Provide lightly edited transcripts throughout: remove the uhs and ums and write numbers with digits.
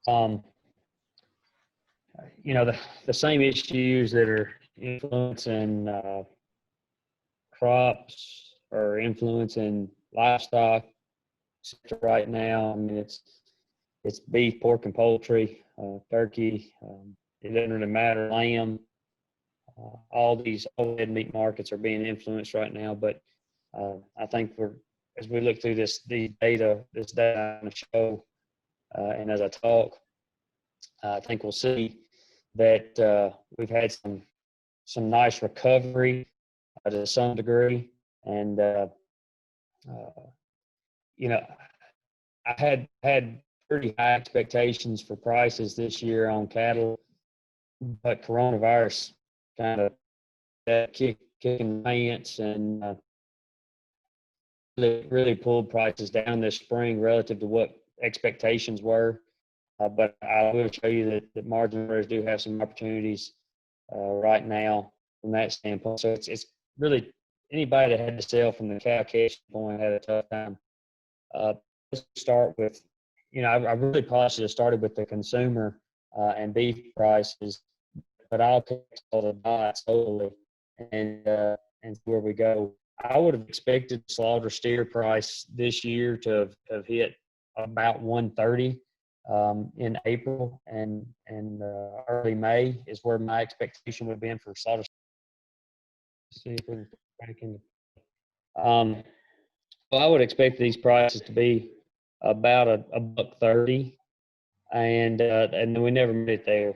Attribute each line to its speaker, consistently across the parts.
Speaker 1: Um, the same issues that are influencing crops or influencing livestock right now. I mean, it's beef, pork, and poultry, turkey. It doesn't really matter. Lamb. All these red meat markets are being influenced right now. But I think as we look through this data on the show, and as I talk, I think we'll see that we've had some nice recovery to some degree, and you know, I had pretty high expectations for prices this year on cattle, but coronavirus kind of kicking the pants and really pulled prices down this spring relative to what expectations were. But I will show you that margin runners do have some opportunities right now from that standpoint. So it's really anybody that had to sell from the cow catch point had a tough time. Let's start with, I really probably should have started with the consumer and beef prices, but I'll connect all the dots totally and where we go. I would have expected slaughter steer price this year to have hit about 130 in April and early May is where my expectation would have been for slaughter. See if we can back into. Well, I would expect these prices to be about a $130, and we never made it there.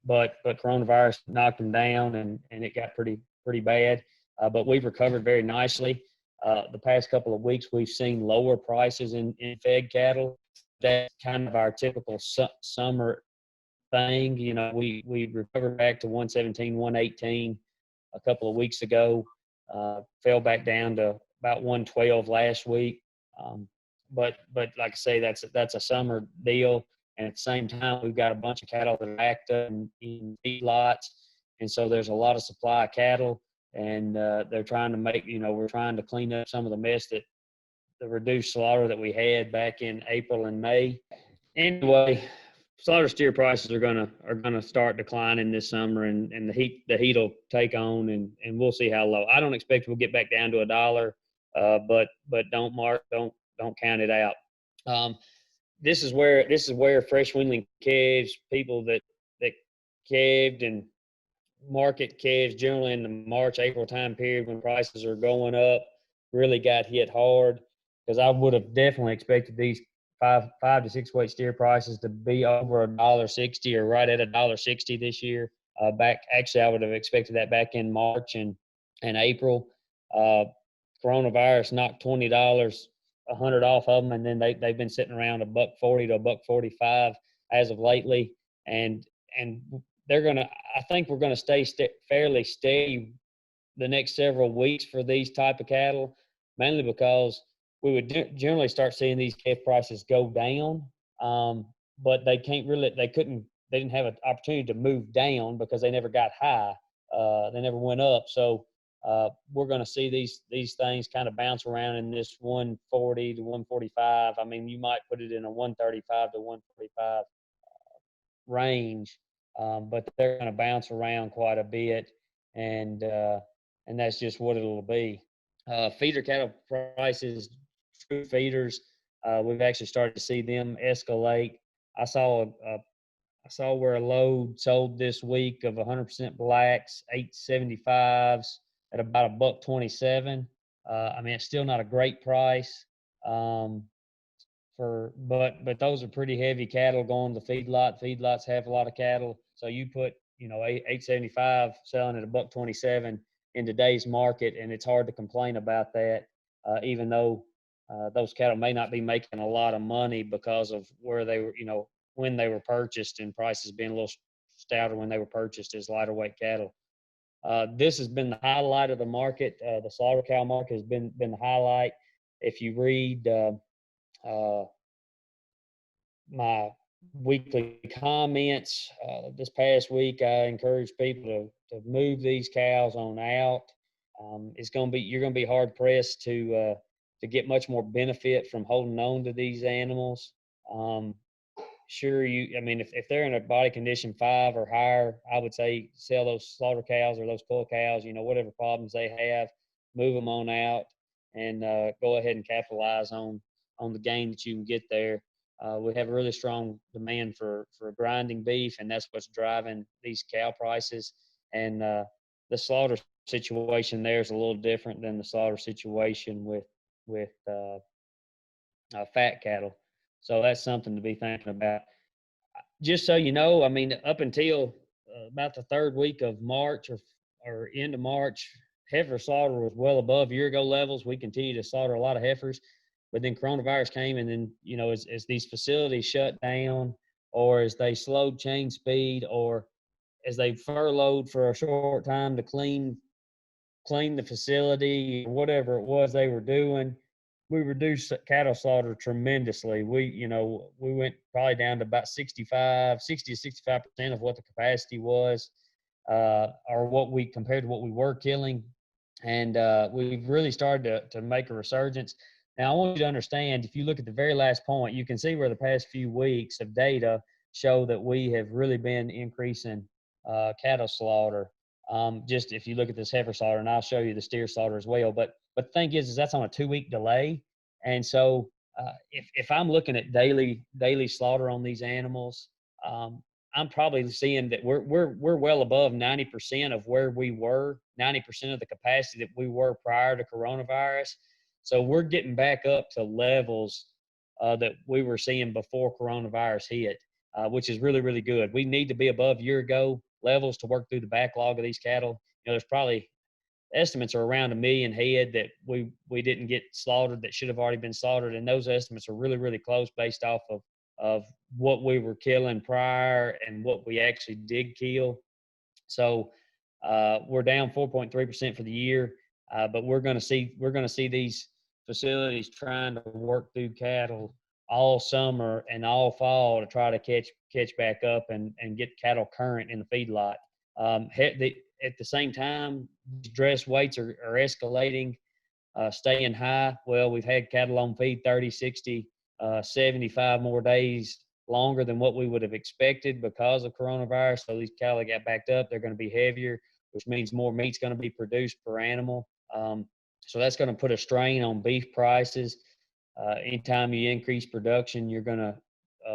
Speaker 1: But coronavirus knocked them down, and it got pretty bad. But we've recovered very nicely. The past couple of weeks, we've seen lower prices in fed cattle. That's kind of our typical summer thing. We recovered back to 117, 118 a couple of weeks ago. Fell back down to about 112 last week. But like I say, that's a summer deal. And at the same time, we've got a bunch of cattle that are active in feedlots. And so there's a lot of supply of cattle. And they're trying to we're trying to clean up some of the mess the reduced slaughter that we had back in April and May. Anyway, slaughter steer prices are gonna start declining this summer, and the heat will take on, and we'll see how low. I don't expect we'll get back down to $1, but don't count it out. This is where fresh weanling calves, people that calved and market calves generally in the March, April time period when prices are going up, really got hit hard, because I would have definitely expected these 5 to 6 weight steer prices to be over $1.60 or right at $1.60 this year. Actually, I would have expected that back in March and April. Coronavirus knocked $20, $100 off of them, and then they've been sitting around $1.40 to $1.45 as of lately, and I think we're gonna stay fairly steady the next several weeks for these type of cattle, mainly because we would generally start seeing these calf prices go down, but they didn't have an opportunity to move down because they never got high. They never went up. So we're going to see these things kind of bounce around in this 140 to 145. I mean, you might put it in a 135 to 145 range, but they're going to bounce around quite a bit, and that's just what it'll be. Feeder cattle prices, true feeders, we've actually started to see them escalate. I saw where a load sold this week of 100% blacks, 875s at about $1.27. I mean, it's still not a great price, but those are pretty heavy cattle going to feedlot. Feedlots have a lot of cattle, so you put 875 selling at $1.27 in today's market, and it's hard to complain about that, even though those cattle may not be making a lot of money because of where they were, when they were purchased, and prices being a little stouter when they were purchased as lighter weight cattle. This has been the highlight of the market. The slaughter cow market has been the highlight. If you read my weekly comments this past week, I encourage people to move these cows on out. You're gonna be hard pressed to get much more benefit from holding on to these animals. sure I mean, if they're in a body condition 5 or higher, I would say sell those slaughter cows or those cull cows, whatever problems they have, move them on out and go ahead and capitalize on the gain that you can get there. We have a really strong demand for grinding beef, and that's what's driving these cow prices. And the slaughter situation there is a little different than the slaughter situation with fat cattle. So that's something to be thinking about. Just so you know, I mean, up until about the third week of March or end of March, heifer slaughter was well above year ago levels. We continue to slaughter a lot of heifers, but then coronavirus came, and then as these facilities shut down, or as they slowed chain speed, or as they furloughed for a short time to clean the facility or whatever it was they were doing, we reduced cattle slaughter tremendously. We went probably down to about 60 to 65% of what the capacity was, or what we compared to what we were killing. And we've really started to make a resurgence. Now, I want you to understand, if you look at the very last point, you can see where the past few weeks of data show that we have really been increasing cattle slaughter. Just if you look at this heifer slaughter, and I'll show you the steer slaughter as well. But the thing is that's on a 2-week delay, and so if I'm looking at daily slaughter on these animals, I'm probably seeing that we're well above 90% of where we were, 90% of the capacity that we were prior to coronavirus. So we're getting back up to levels that we were seeing before coronavirus hit, which is really, really good. We need to be above year ago levels to work through the backlog of these cattle. There's probably estimates are around 1 million head that we didn't get slaughtered that should have already been slaughtered, and those estimates are really, really close based off of what we were killing prior and what we actually did kill. So we're down 4.3% for the year, but we're going to see these facilities trying to work through cattle all summer and all fall to try to catch back up and get cattle current in the feedlot. At the same time, dress weights are escalating, staying high. Well, we've had cattle on feed 30, 60, 75 more days longer than what we would have expected because of coronavirus. So these cattle got backed up. They're going to be heavier, which means more meat's going to be produced per animal. So that's going to put a strain on beef prices. Anytime you increase production, you're going to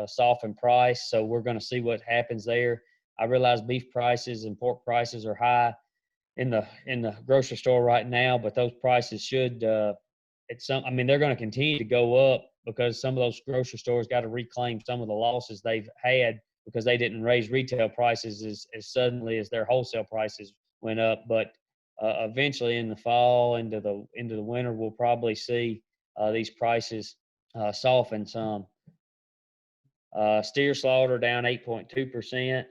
Speaker 1: soften price. So we're going to see what happens there. I realize beef prices and pork prices are high in the grocery store right now, but those prices should I mean, they're going to continue to go up because some of those grocery stores got to reclaim some of the losses they've had because they didn't raise retail prices as suddenly as their wholesale prices went up. But eventually, in the fall, into the winter, we'll probably see these prices soften some. Steer slaughter down 8.2%,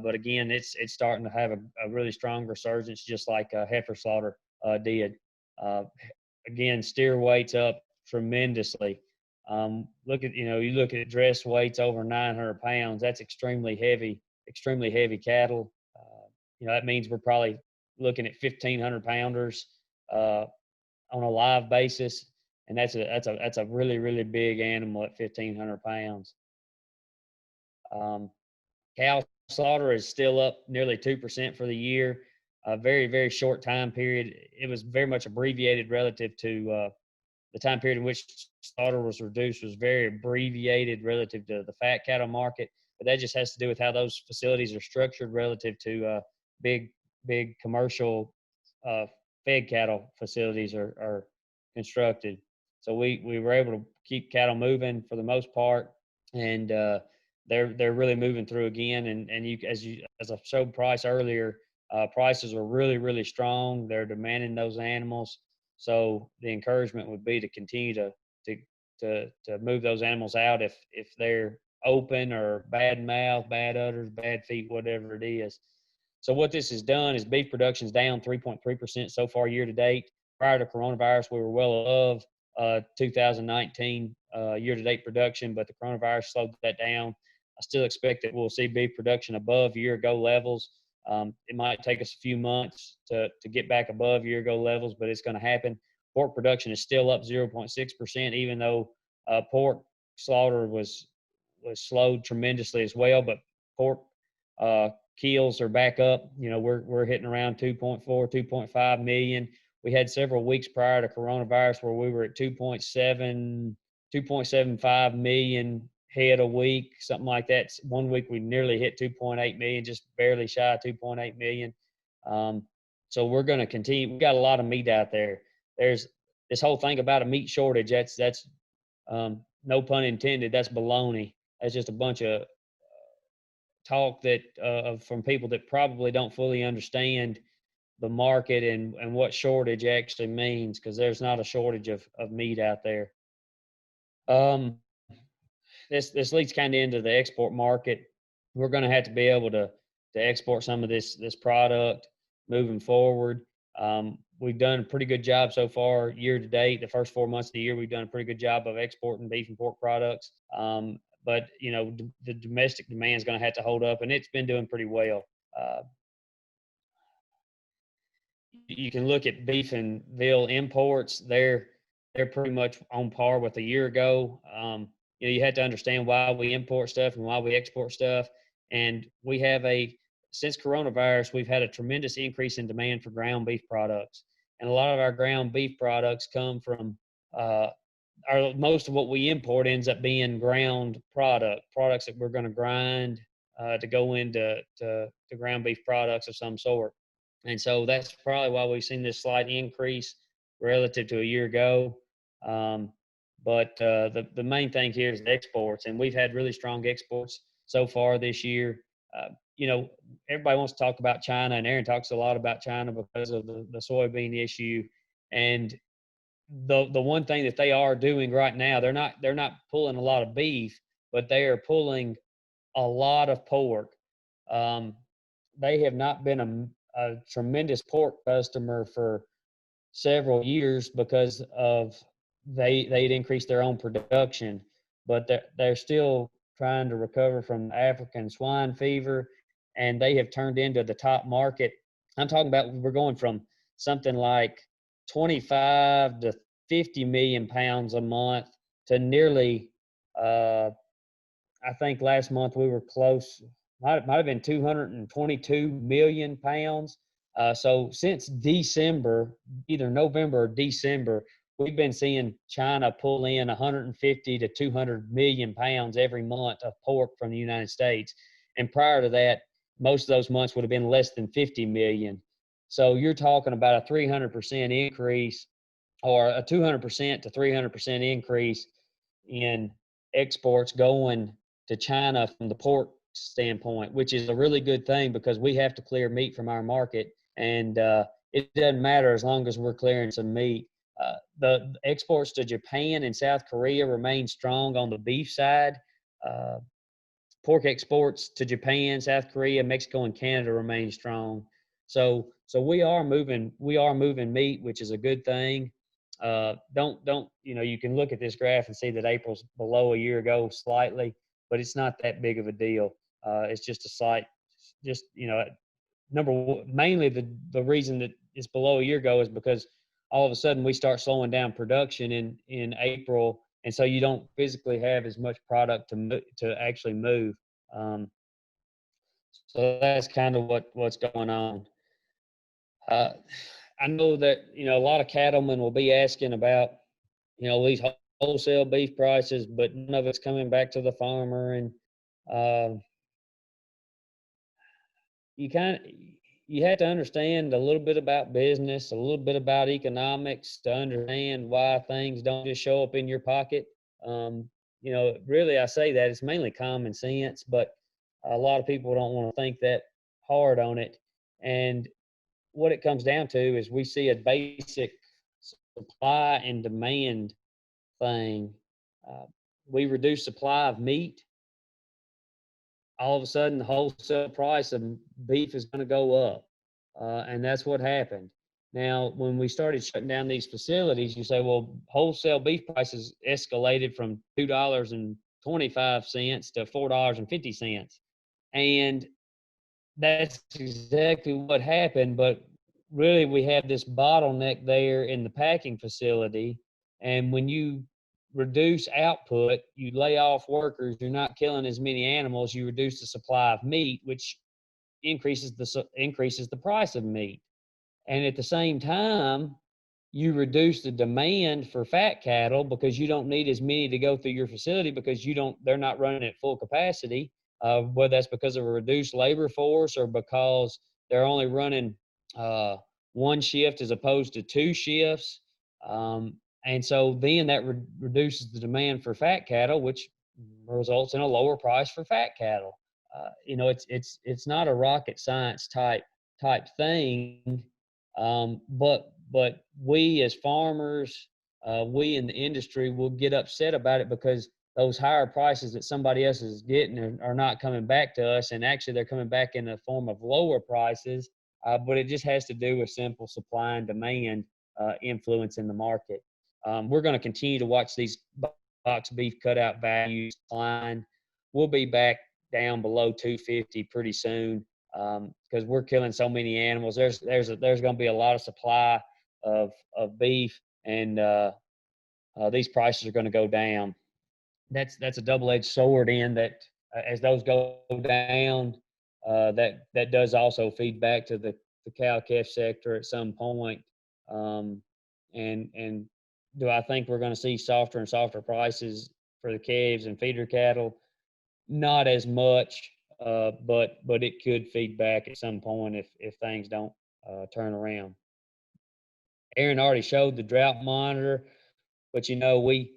Speaker 1: but again, it's starting to have a really strong resurgence, just like heifer slaughter did. Again, steer weights up tremendously. You look at dress weights over 900 pounds. That's extremely heavy cattle. That means we're probably looking at 1,500 pounders on a live basis, and that's a really, really big animal at 1,500 pounds. Cow slaughter is still up nearly 2% for the year. A very, very short time period. It was very much abbreviated relative to the time period in which slaughter was reduced was very abbreviated relative to the fat cattle market. But that just has to do with how those facilities are structured relative to big commercial fed cattle facilities are constructed. So we were able to keep cattle moving for the most part, and they're really moving through again. And as I showed price earlier, prices are really, really strong. They're demanding those animals. So the encouragement would be to continue to move those animals out if they're open or bad mouth, bad udders, bad feet, whatever it is. So what this has done is beef production is down 3.3% so far year to date. Prior to coronavirus, we were well above 2019 year to date production, but the coronavirus slowed that down. I still expect that we'll see beef production above year ago levels. It might take us a few months to get back above year ago levels, but it's going to happen. Pork production is still up 0.6%, even though pork slaughter was was slowed tremendously as well. But pork kills are back up. You know, we're hitting around 2.4, 2.5 million. We had several weeks prior to coronavirus where we were at 2.7, 2.75 million head a week, something like that. One week we nearly hit 2.8 million, just barely shy of 2.8 million. So we're going to continue. We got a lot of meat out there. There's this whole thing about a meat shortage. That's no pun intended. That's baloney. That's just a bunch of talk that from people that probably don't fully understand the market and what shortage actually means, because there's not a shortage of meat out there. This leads kind of into the export market. We're going to have to be able to export some of this product moving forward. We've done a pretty good job so far year to date. The first 4 months of the year, we've done a pretty good job of exporting beef and pork products. But you know, the domestic demand is going to have to hold up, and it's been doing pretty well. You can look at beef and veal imports. They're pretty much on par with a year ago. You know, you had to understand why we import stuff and why we export stuff. And we have since coronavirus, we've had a tremendous increase in demand for ground beef products. And a lot of our ground beef products come from, most of what we import ends up being ground products that we're going to grind to go into ground beef products of some sort. And so that's probably why we've seen this slight increase relative to a year ago. But the main thing here is the exports, and we've had really strong exports so far this year. You know, everybody wants to talk about China, and Aaron talks a lot about China because of the soybean issue. And the one thing that they are doing right now, they're not pulling a lot of beef, but they are pulling a lot of pork. They have not been a tremendous pork customer for several years because of they'd increased their own production, but they're still trying to recover from African swine fever, and they have turned into the top market. I'm talking about, we're going from something like 25 to 50 million pounds a month to nearly I think last month we were close, might have been 222 million pounds. So since December, either November or December, we've been seeing China pull in 150 to 200 million pounds every month of pork from the United States. And prior to that, most of those months would have been less than 50 million. So you're talking about a 300% increase, or a 200% to 300% increase in exports going to China from the pork standpoint, which is a really good thing because we have to clear meat from our market, and it doesn't matter as long as we're clearing some meat. The exports to Japan and South Korea remain strong on the beef side. Pork exports to Japan, South Korea, Mexico, and Canada remain strong. So we are moving meat, which is a good thing. Don't you know, you can look at this graph and see that April's below a year ago slightly, but it's not that big of a deal. It's just a slight, just, you know, mainly the reason that it's below a year ago is because all of a sudden we start slowing down production in April, and so you don't physically have as much product to actually move. So that's kind of what's going on. I know that, you know, a lot of cattlemen will be asking about, you know, these wholesale beef prices, but none of it's coming back to the farmer. And you have to understand a little bit about business, a little bit about economics to understand why things don't just show up in your pocket. You know, really, I say that it's mainly common sense, but a lot of people don't want to think that hard on it. And what it comes down to is we see a basic supply and demand thing. We reduce supply of meat, all of a sudden the wholesale price of beef is going to go up. And that's what happened. Now, when we started shutting down these facilities, you say, well, wholesale beef prices escalated from $2.25 to $4.50. And that's exactly what happened. But really, we have this bottleneck there in the packing facility. And when you reduce output, you lay off workers, you're not killing as many animals, you reduce the supply of meat, which increases the price of meat. And at the same time, you reduce the demand for fat cattle because you don't need as many to go through your facility because they're not running at full capacity. Whether that's because of a reduced labor force or because they're only running one shift as opposed to two shifts. And so then that reduces the demand for fat cattle, which results in a lower price for fat cattle. It's not a rocket science type thing, but we as farmers, we in the industry will get upset about it because those higher prices that somebody else is getting are not coming back to us, and actually they're coming back in the form of lower prices. But it just has to do with simple supply and demand influence in the market. We're going to continue to watch these box beef cutout values decline. We'll be back down below 250 pretty soon because we're killing so many animals. There's going to be a lot of supply of beef, and these prices are going to go down. That's a double-edged sword in that as those go down, that does also feed back to the cow calf sector at some point. And do I think we're going to see softer and softer prices for the calves and feeder cattle? Not as much, but it could feed back at some point if things don't turn around. Aaron already showed the drought monitor, but we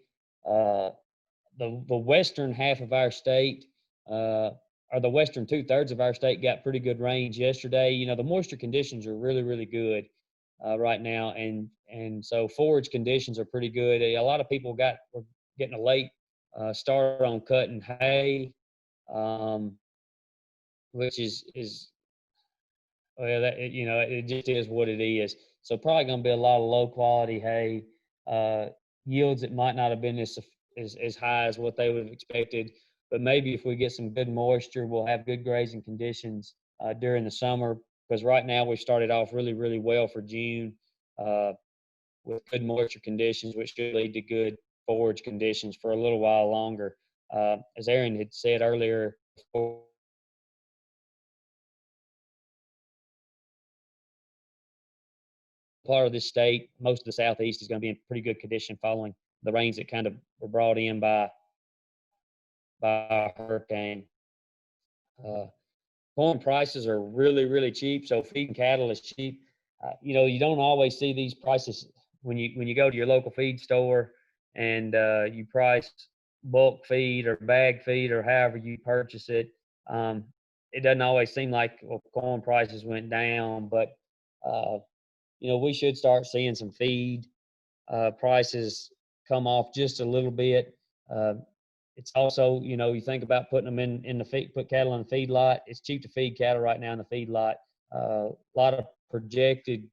Speaker 1: the western half of our state, or the western 2/3 of our state, got pretty good rains yesterday. The moisture conditions are really, really good right now, and so forage conditions are pretty good. A lot of people were getting a late start on cutting hay, which is well, it just is what it is. So probably going to be a lot of low quality hay, yields that might not have been as high as what they would have expected. But maybe if we get some good moisture, we'll have good grazing conditions during the summer. Because right now we started off really, really well for June with good moisture conditions, which should lead to good forage conditions for a little while longer. As Aaron had said earlier, part of this state, most of the southeast is going to be in pretty good condition following the rains that kind of were brought in by a hurricane. Corn prices are really, really cheap, so feeding cattle is cheap. You don't always see these prices when you go to your local feed store and you price bulk feed or bag feed or however you purchase it. It doesn't always seem like corn prices went down, but we should start seeing some feed prices come off just a little bit. Uh, it's also, you think about putting them in the feed, put cattle in the feed lot. It's cheap to feed cattle right now in the feed lot. A lot of projected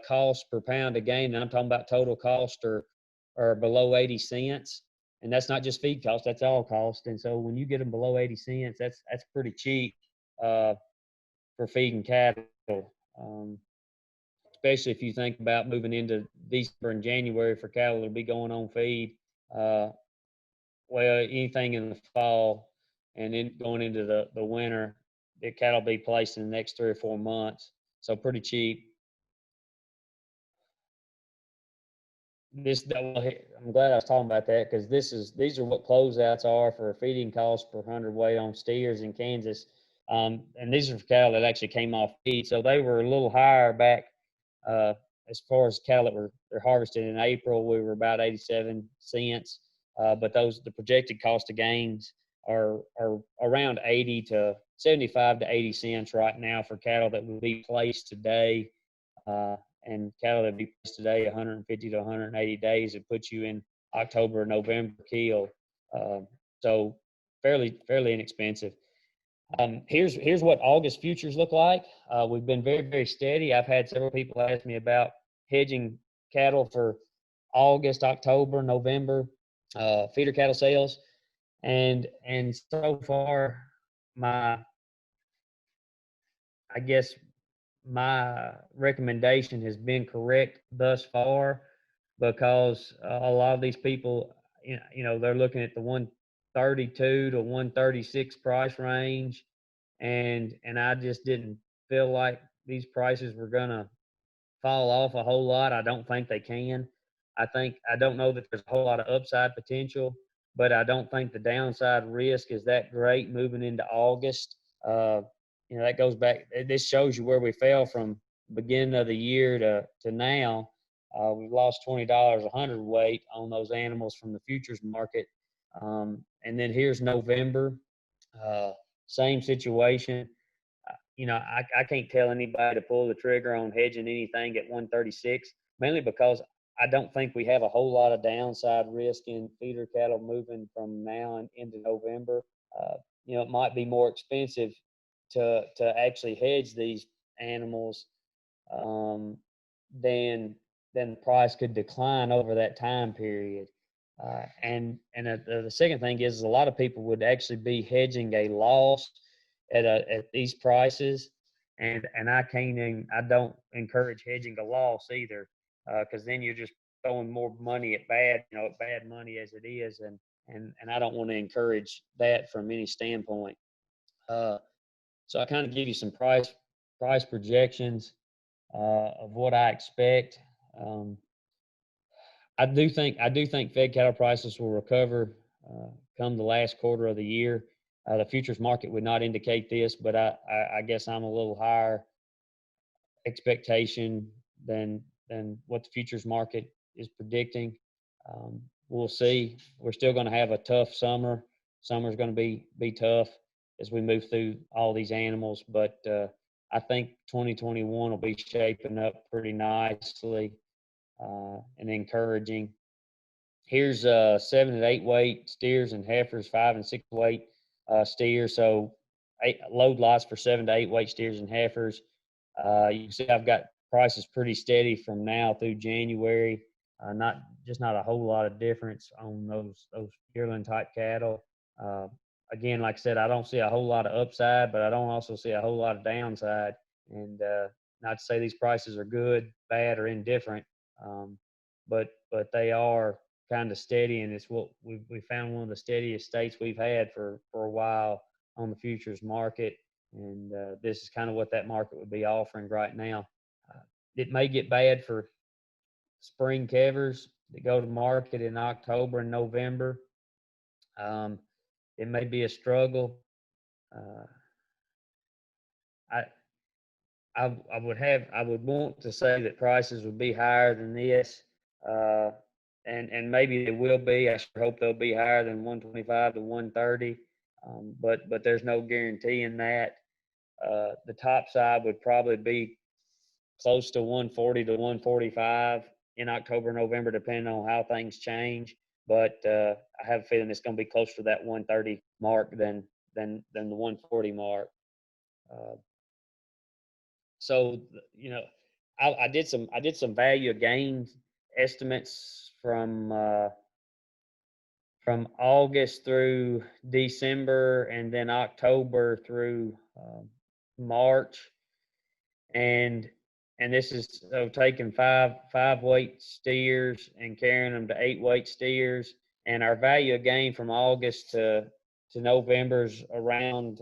Speaker 1: cost per pound of gain, and I'm talking about total cost, or below 80 cents. And that's not just feed cost, that's all cost. And so when you get them below 80 cents, that's pretty cheap for feeding cattle. Especially if you think about moving into December and January for cattle to be going on feed. Well, anything in the fall and then going into the winter, the cattle be placed in the next 3 or 4 months. So pretty cheap. I'm glad I was talking about that because these are what closeouts are for feeding costs per hundredweight on steers in Kansas. And these are for cattle that actually came off feed. So they were a little higher back uh, as far as cattle that they're harvested in April. We were about 87 cents. But the projected cost of gains are around 80 to 75 to 80 cents right now for cattle that will be placed today. And cattle that be placed today 150 to 180 days, it puts you in October or November kill. So fairly inexpensive. Here's what August futures look like. We've been very, very steady. I've had several people ask me about hedging cattle for August, October, November feeder cattle sales, and so far I guess my recommendation has been correct thus far because a lot of these people they're looking at the 132 to 136 price range, and I just didn't feel like these prices were gonna fall off a whole lot. I don't think they can. I don't know that there's a whole lot of upside potential, but I don't think the downside risk is that great moving into August. Uh, that goes back. This shows you where we fell from beginning of the year to now. We've lost $20 a hundredweight on those animals from the futures market, and then here's November, uh, same situation. I can't tell anybody to pull the trigger on hedging anything at 136, mainly because I don't think we have a whole lot of downside risk in feeder cattle moving from now and into November. Uh, it might be more expensive to actually hedge these animals, um, then the price could decline over that time period. And the second thing is a lot of people would actually be hedging a loss at these prices, and I don't encourage hedging a loss either, because then you're just throwing more money at bad money as it is, and I don't want to encourage that from any standpoint. Uh, so I kind of give you some price projections of what I expect. Um, I do think fed cattle prices will recover come the last quarter of the year. The futures market would not indicate this, but I guess I'm a little higher expectation than what the futures market is predicting. We'll see. We're still going to have a tough summer. Summer's going to be tough as we move through all these animals, but I think 2021 will be shaping up pretty nicely and encouraging. Here's 7 and 8 weight steers and heifers, 5 and 6 weight steers. So load lots for 7 to 8 weight steers and heifers. You can see I've got prices pretty steady from now through January. Not a whole lot of difference on those yearling type cattle. Uh, Again, like I said, I don't see a whole lot of upside, but I don't also see a whole lot of downside. And not to say these prices are good, bad, or indifferent, um, but they are kind of steady, and it's what we found one of the steadiest states we've had for a while on the futures market, and this is kind of what that market would be offering right now. Uh, it may get bad for spring calvers that go to market in October and November. Um, it may be a struggle. Uh, I, I would want to say that prices would be higher than this, uh, and maybe they will be. I sure hope they'll be higher than 125 to 130, but there's no guarantee in that. The top side would probably be close to 140 to 145 in October, November, depending on how things change. But I have a feeling it's going to be closer to that 130 mark than the 140 mark. Uh, so I did some value gain estimates from August through December, and then October through March, and this is so taking five weight steers and carrying them to 8 weight steers, and our value gain from August to November is around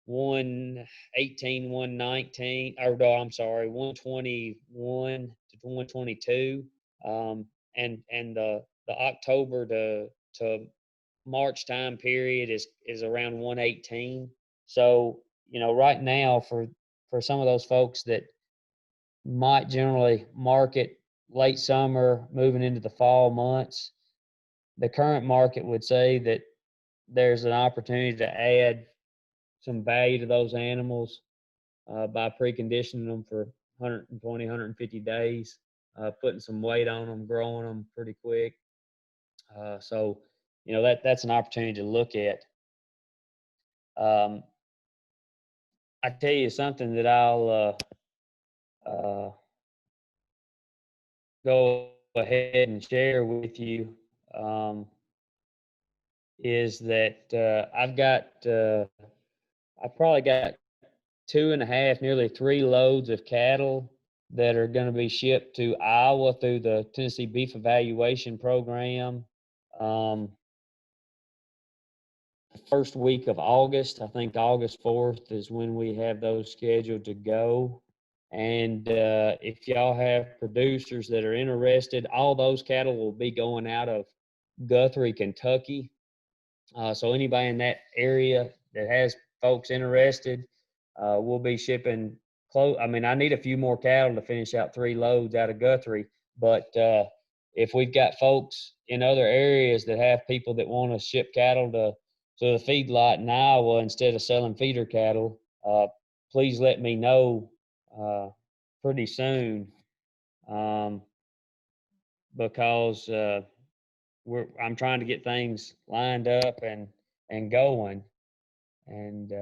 Speaker 1: 118, 119, or no, I'm sorry, 121 to 122. And the October to March time period is around 118. So, right now for some of those folks that might generally market late summer moving into the fall months, the current market would say that there's an opportunity to add some value to those animals by preconditioning them for 120, 150 days, putting some weight on them, growing them pretty quick. So, that's an opportunity to look at. Um, I tell you something that I'll uh, go ahead and share with you, is that I probably got 2.5, nearly 3 loads of cattle that are going to be shipped to Iowa through the Tennessee Beef Evaluation Program. The first week of August. I think August 4th is when we have those scheduled to go. And if y'all have producers that are interested, all those cattle will be going out of Guthrie, Kentucky. So anybody in that area that has folks interested, we'll be shipping close. I mean, I need a few more cattle to finish out 3 loads out of Guthrie, but if we've got folks in other areas that have people that want to ship cattle to the feedlot in Iowa instead of selling feeder cattle, please let me know pretty soon, because I'm trying to get things lined up and going, and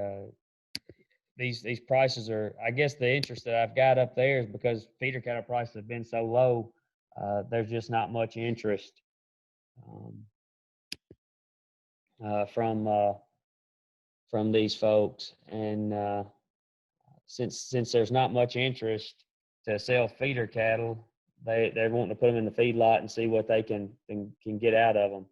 Speaker 1: these prices are. I guess the interest that I've got up there is because feeder cattle prices have been so low. There's just not much interest um, from these folks, and since there's not much interest to sell feeder cattle, they're wanting to put them in the feedlot and see what they can get out of them.